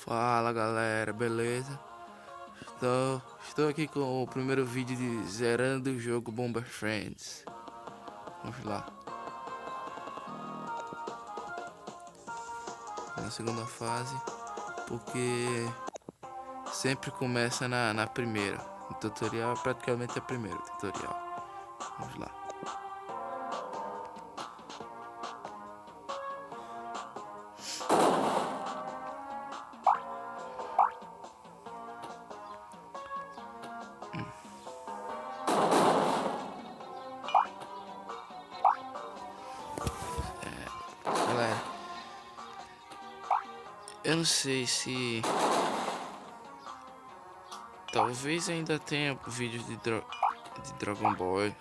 Fala galera, beleza? Estou aqui com o primeiro vídeo de zerando o jogo Bomber Friends. Vamos lá. Na segunda fase, porque sempre começa na primeira. O tutorial é praticamente a primeira tutorial. Vamos lá. Galera, eu não sei se talvez ainda tenha vídeos de Dragon Ball.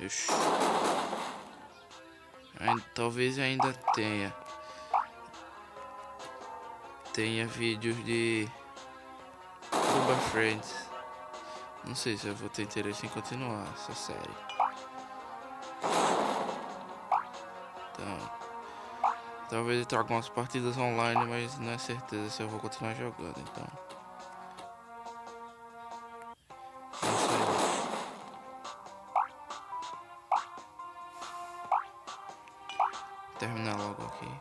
Talvez ainda tenha vídeos de Bomber Friends. Não sei se eu vou ter interesse em continuar essa série. Então, talvez eu traga algumas partidas online, mas não é certeza se eu vou continuar jogando. Então, é isso aí. Terminar logo aqui.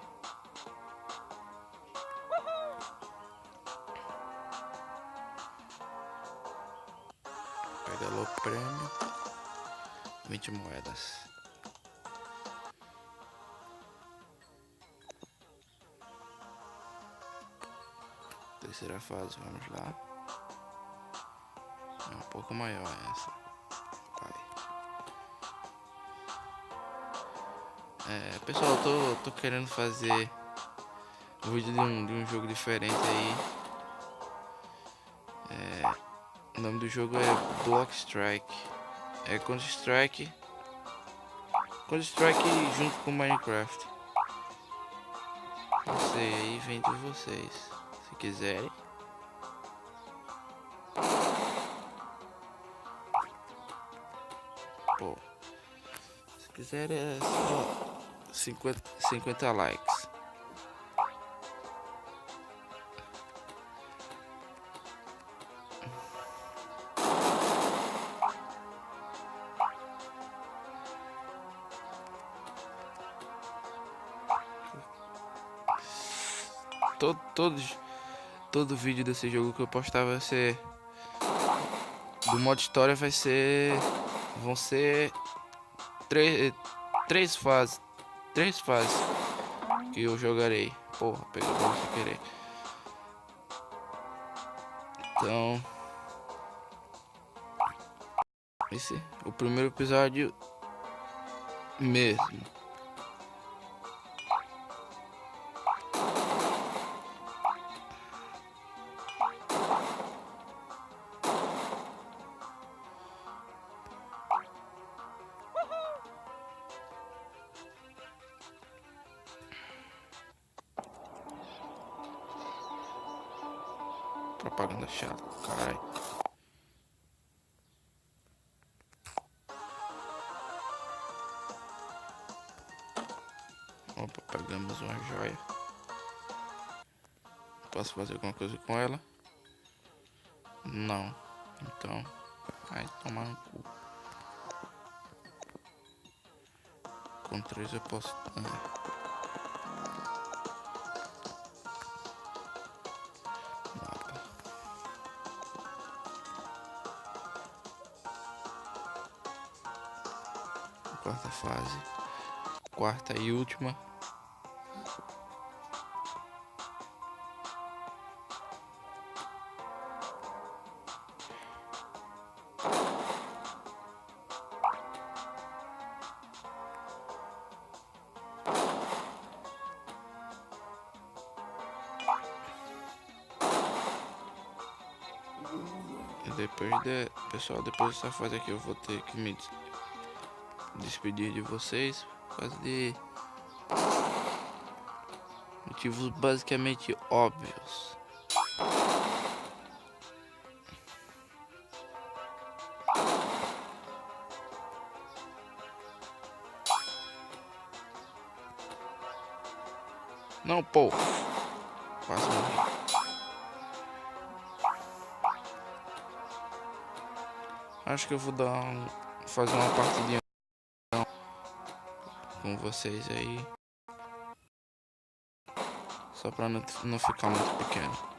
Pega logo o prêmio. 20 moedas. Terceira fase, vamos lá. É um pouco maior essa. Vai. Pessoal, eu tô querendo fazer um vídeo de um jogo diferente aí. O nome do jogo é Block Strike. É Counter-Strike junto com Minecraft. Não sei, aí vem de vocês, se quiserem. Pô, se quiserem é só 50 likes. Todo vídeo desse jogo que eu postar vai ser do modo história, vão ser três fases que eu jogarei. Porra, pegou sem querer. Então, esse é o primeiro episódio mesmo. Propaganda chata, caralho. Opa, pegamos uma joia. Posso fazer alguma coisa com ela? Não. Então, vai tomar no cu. Com 3 eu posso... Mapa. Quarta fase. Quarta e última. Pessoal, depois dessa fase aqui eu vou ter que me despedir de vocês por causa de motivos basicamente óbvios. Não, pô. Quase morri. Acho que eu vou fazer uma partidinha com vocês aí. Só pra não ficar muito pequeno.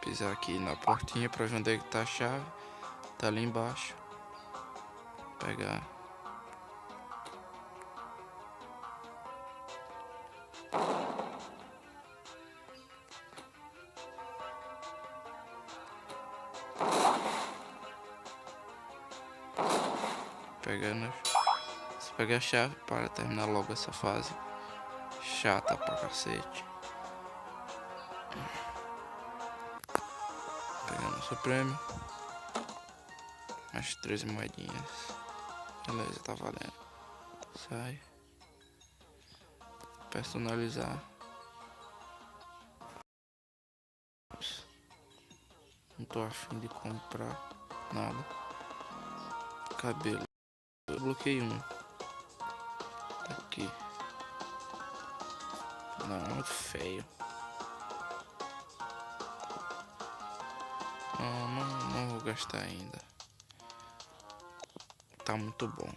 Pisar aqui na portinha pra ver onde é que tá a chave. Tá ali embaixo. Pegar. Você pega a chave para terminar logo essa fase. Chata pra cacete. Pegando o seu prêmio. Mais 13 moedinhas. Beleza, tá valendo. Sai. Personalizar. Não tô afim de comprar nada. Cabelo. Eu bloqueei um. Tá aqui. Não, muito feio. Não vou gastar ainda. Tá muito bom.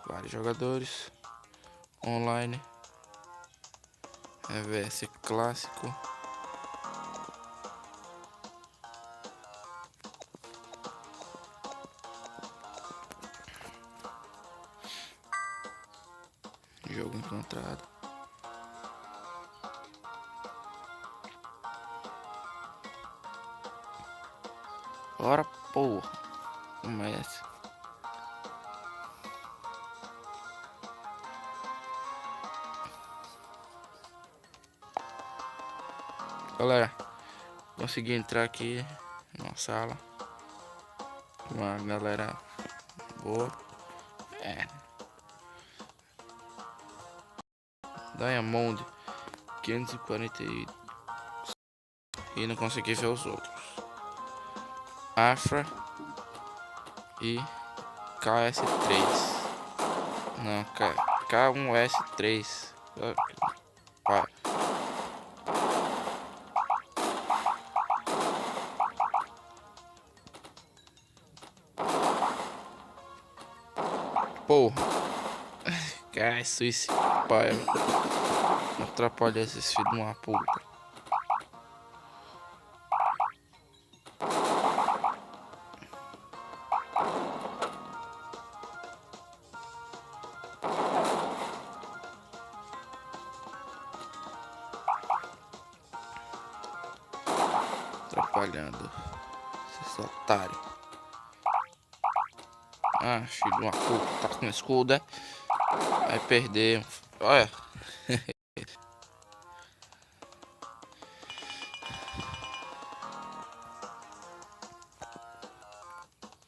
Vários jogadores. Online. RVS clássico. Jogo encontrado. Ora porra. Comece. Galera, consegui entrar aqui numa sala. Uma galera boa. Diamond 540 e não consegui ver os outros. Afra e KS3. Não, K1S3. Vai. Porra. Cara, isso pai. Não atrapalha esses filhos de uma puta. Atrapalhando. Esses otários. Ah, filho de uma puta. Tá com escudo, é? Vai perder. Olha.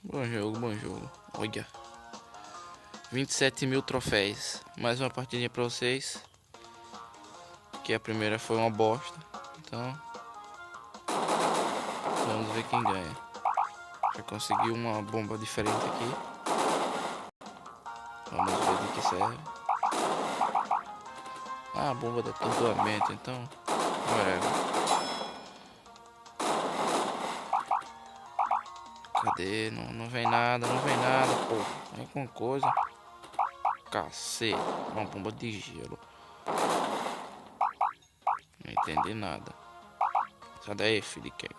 Bom jogo, bom jogo. Olha. 27 mil troféus. Mais uma partidinha pra vocês. Que a primeira foi uma bosta. Então. Vamos ver quem ganha. Já consegui uma bomba diferente aqui. Vamos ver de que serve. Ah, bomba de atordoamento, então. Whatever. Cadê? Não vem nada, pô. Vem com coisa. Cacete. Uma bomba de gelo. Não entendi nada. Sai daí, filho de quem?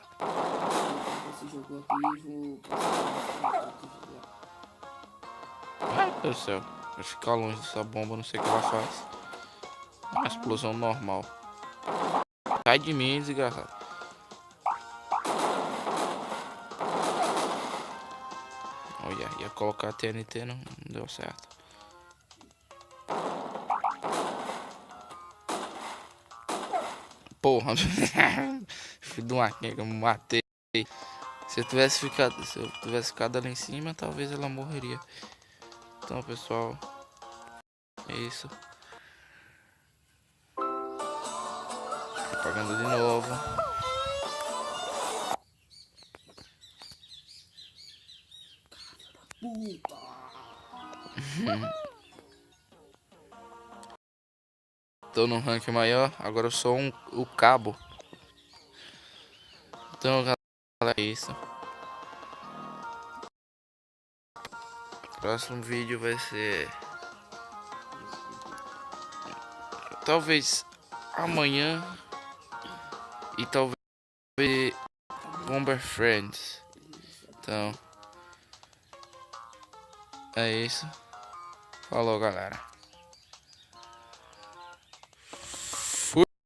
Esse jogo aqui, Ai, meu Deus do céu. Vai ficar longe dessa bomba, não sei o que ela faz. Uma explosão normal. Sai de mim, desgraçado. Olha, ia colocar TNT, não deu certo. Porra. Filho de uma quenga, me matei. Se eu tivesse ficado ali em cima, talvez ela morreria. Então, pessoal, é isso. propaganda de novo. Tô no rank maior, agora eu sou o cabo. Então, galera, é isso. Próximo vídeo vai ser talvez amanhã e talvez Bomber Friends. Então é isso. Falou, galera.